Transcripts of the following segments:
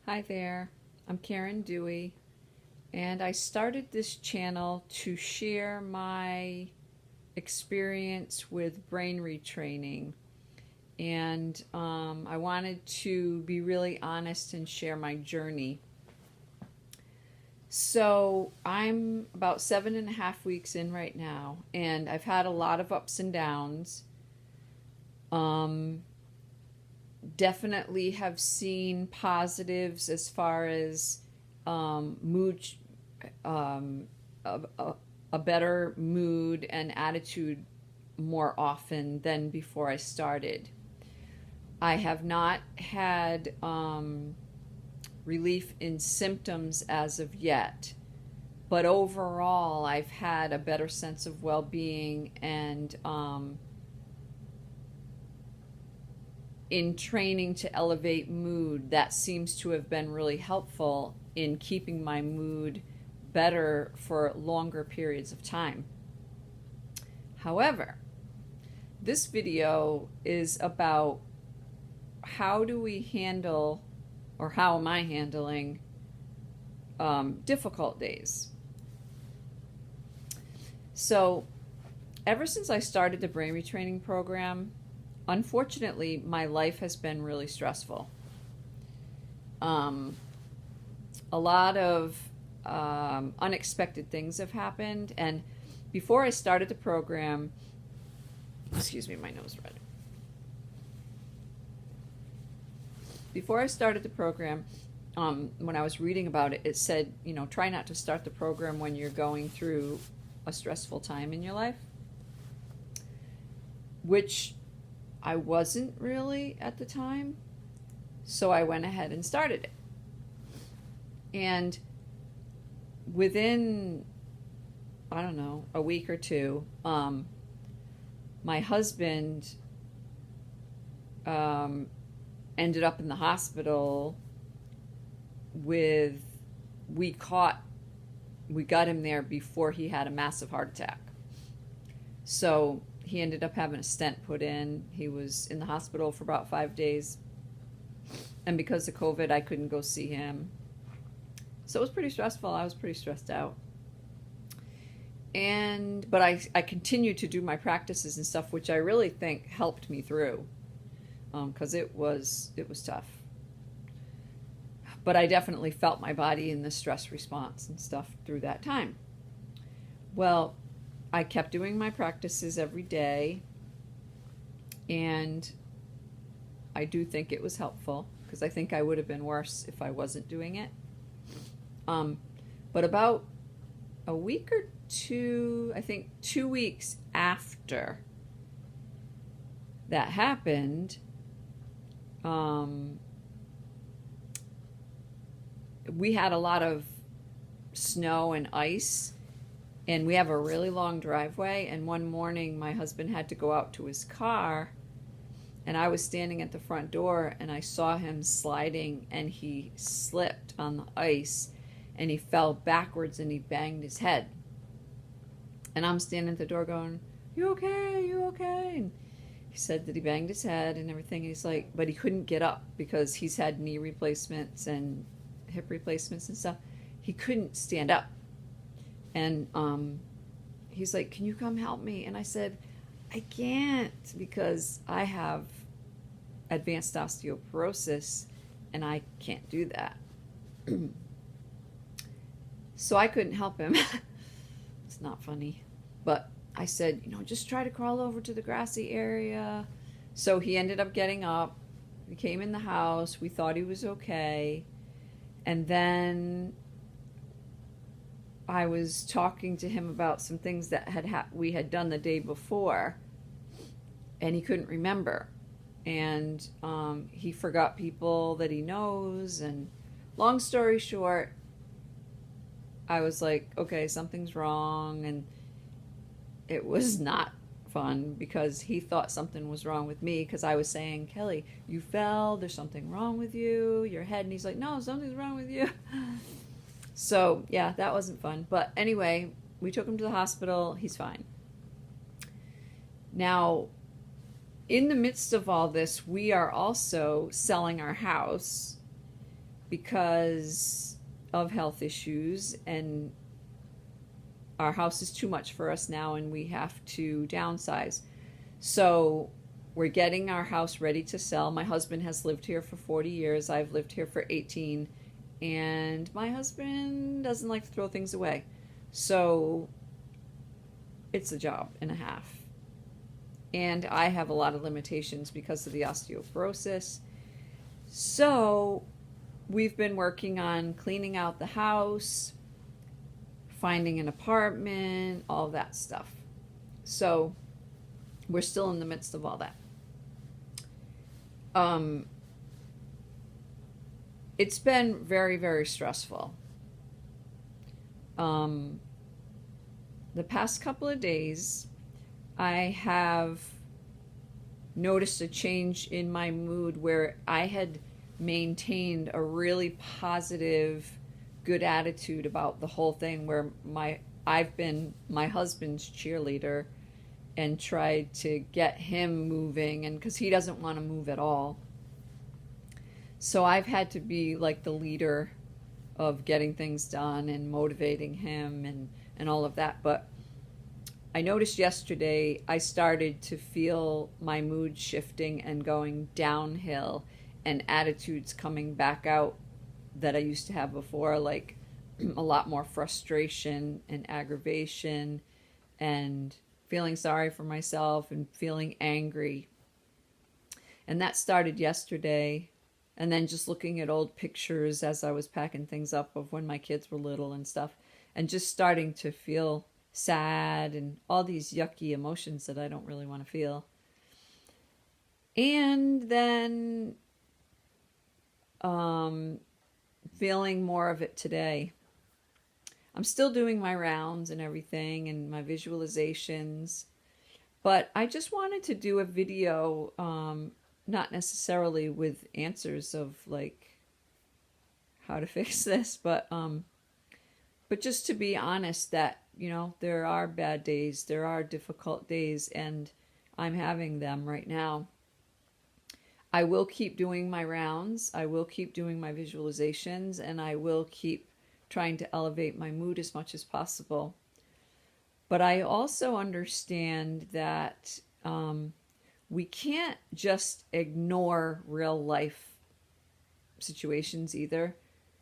Hi there, I'm Karen Dewey, and I started this channel to share my experience with brain retraining. And I wanted to be really honest and share my journey. So I'm about 7.5 weeks in right now, and I've had a lot of ups and downs. Um, Definitely have seen positives as far as mood, um, a better mood and attitude more often than before I started. I have not had relief in symptoms as of yet, but overall, I've had a better sense of well being and in training to elevate mood, that seems to have been really helpful in keeping my mood better for longer periods of time. However, this video is about how do we handle, or how am I handling, difficult days. So, ever since I started the brain retraining program, unfortunately, my life has been really stressful. A lot of unexpected things have happened, and before I started the program, excuse me, my nose red. Before I started the program, when I was reading about it, it said, try not to start the program when you're going through a stressful time in your life, which I wasn't really at the time, so I went ahead and started it. And within, I don't know, a week or two, my husband ended up in the hospital with, we got him there before he had a massive heart attack. So he ended up having a stent put in. He was in the hospital for about 5 days. And because of COVID, I couldn't go see him. So it was pretty stressful. I was pretty stressed out. But I continued to do my practices and stuff, which I really think helped me through, because it was tough. But I definitely felt my body in the stress response and stuff through that time. Well, I kept doing my practices every day, and I do think it was helpful, because I think I would have been worse if I wasn't doing it. But about a week or two, I think 2 weeks after that happened, we had a lot of snow and ice, and we have a really long driveway. And one morning my husband had to go out to his car, and I was standing at the front door, and I saw him sliding, and he slipped on the ice, and he fell backwards, and he banged his head. And I'm standing at the door going, "You okay? You okay?" And he said that he banged his head and everything. And he's like, but he couldn't get up because he's had knee replacements and hip replacements and stuff. He couldn't stand up. And he's like, "Can you come help me?" And I said, "I can't, because I have advanced osteoporosis and I can't do that." So I couldn't help him. It's not funny. But I said, just try to crawl over to the grassy area. So he ended up getting up. We came in the house. We thought he was okay. And then I was talking to him about some things that we had done the day before, and he couldn't remember. And he forgot people that he knows. And long story short, I was like, okay, something's wrong. And it was not fun, because he thought something was wrong with me, because I was saying, "Kelly, you fell, there's something wrong with you, your head." And he's like, "No, something's wrong with you." So yeah, that wasn't fun. But anyway, we took him to the hospital. He's fine. Now, in the midst of all this, we are also selling our house. because of health issues, and our house is too much for us now and we have to downsize. So we're getting our house ready to sell. My husband has lived here for 40 years. I've lived here for 18. And my husband doesn't like to throw things away. So it's a job and a half. And I have a lot of limitations because of the osteoporosis. So we've been working on cleaning out the house, finding an apartment, all that stuff. So we're still in the midst of all that. It's been very, very stressful. The past couple of days, I have noticed a change in my mood where I had maintained a really positive, good attitude about the whole thing, where I've been my husband's cheerleader and tried to get him moving, and because he doesn't want to move at all. So I've had to be like the leader of getting things done and motivating him and all of that. But I noticed yesterday I started to feel my mood shifting and going downhill, and attitudes coming back out that I used to have before, like a lot more frustration and aggravation and feeling sorry for myself and feeling angry. And that started yesterday. And then just looking at old pictures as I was packing things up of when my kids were little and stuff, and just starting to feel sad and all these yucky emotions that I don't really want to feel. And then feeling more of it today. I'm still doing my rounds and everything and my visualizations, but I just wanted to do a video, not necessarily with answers of like how to fix this, but just to be honest that, you know, there are bad days, there are difficult days, and I'm having them right now. I will keep doing my rounds, I will keep doing my visualizations, and I will keep trying to elevate my mood as much as possible. But I also understand that we can't just ignore real life situations either.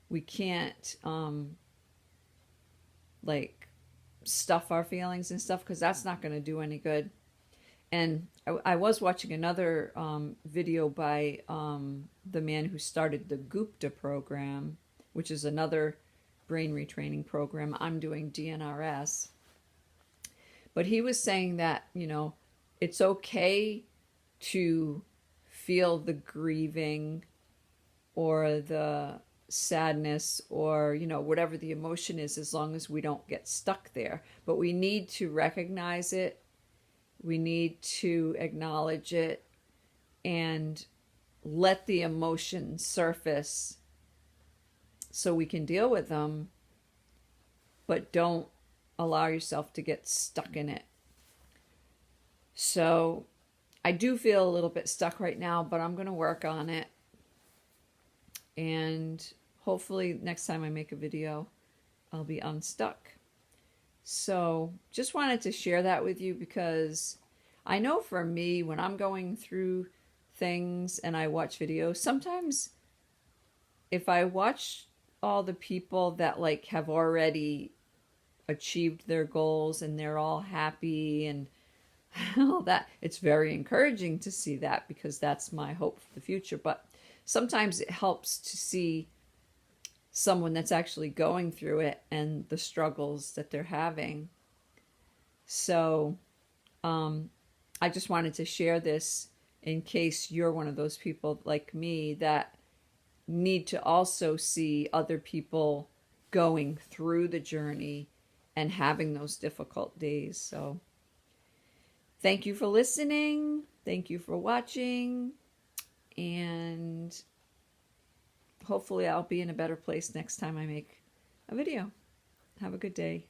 We can't like stuff our feelings and stuff, because that's not going to do any good. And I was watching another video by the man who started the Gupta program, which is another brain retraining program. I'm doing DNRS. But he was saying that, you know, it's okay to feel the grieving or the sadness or, you know, whatever the emotion is, as long as we don't get stuck there. But we need to recognize it. We need to acknowledge it and let the emotions surface so we can deal with them, but don't allow yourself to get stuck in it. So I do feel a little bit stuck right now, but I'm going to work on it. And hopefully next time I make a video, I'll be unstuck. So just wanted to share that with you, because I know for me, when I'm going through things and I watch videos, sometimes if I watch all the people that like have already achieved their goals and they're all happy and all that, it's very encouraging to see that, because that's my hope for the future. But sometimes it helps to see someone that's actually going through it and the struggles that they're having. So I just wanted to share this in case you're one of those people like me that need to also see other people going through the journey and having those difficult days. So thank you for listening. Thank you for watching. And hopefully I'll be in a better place next time I make a video. Have a good day.